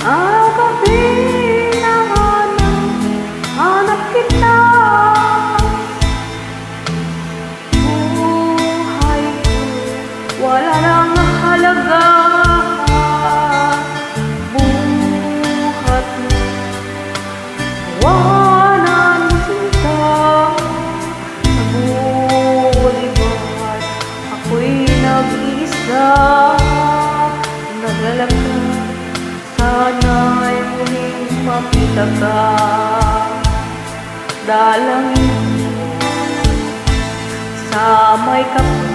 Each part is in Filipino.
gabi na hanap kita. Buhay ko, wala nang halaga. Buhat mo, tawanan mo sinta. Sa bulibat, ako'y nag-iisa. Naglalakad, sana'y muling makita ka. Dalangin sa may kapal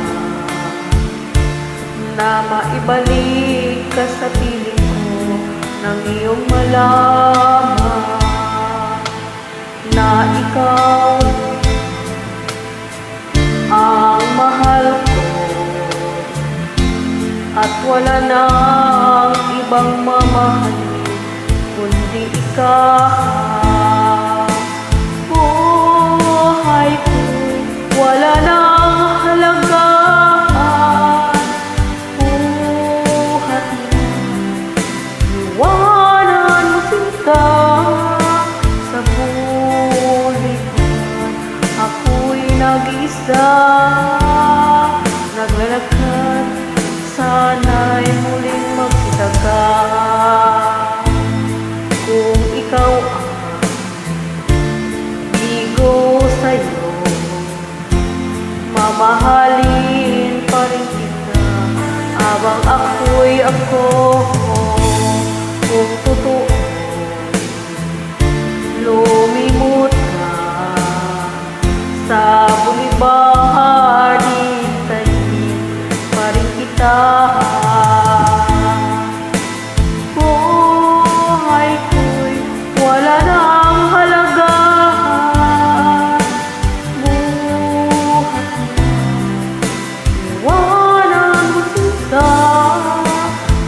na maibalik ka sa piling ko, nang iyong malaman na ikaw ang mahal ko at wala nang ibang mamahalin kundi ikaw. Buhay ko, wala nang halaga. Buhat mo, iwanan mo sinta. Sa buliban, ako'y nag-isa. Naglalakad, sana'y muling magkita ka. Kung ikaw ang bigo sa'yo, mamahalin pa rin kita habang ako'y ako. Kung totoo, lumimot ka sa bulibahan, hintayin pa rin kita. Buhay ko'y wala nang halaga. Buhat mo, iwanan mo sinta.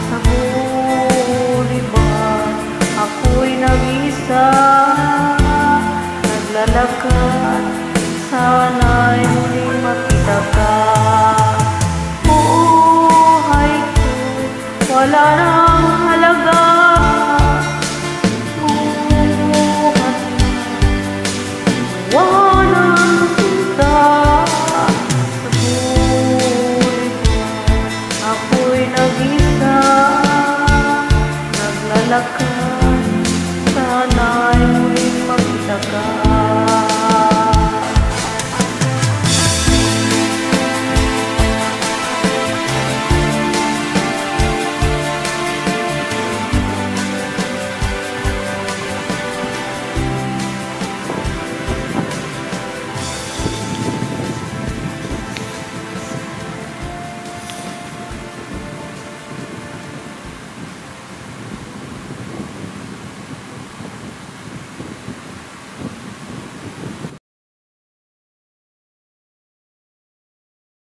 Sa buliban, ako'y nag-isa. Naglalakad, sana'y muling makita ka. Wala nang halaga. Buhat mo, iwanan mo sinta. Sa buliban, ako'y nag-isa. Naglalakad, sana'y muling makita ka.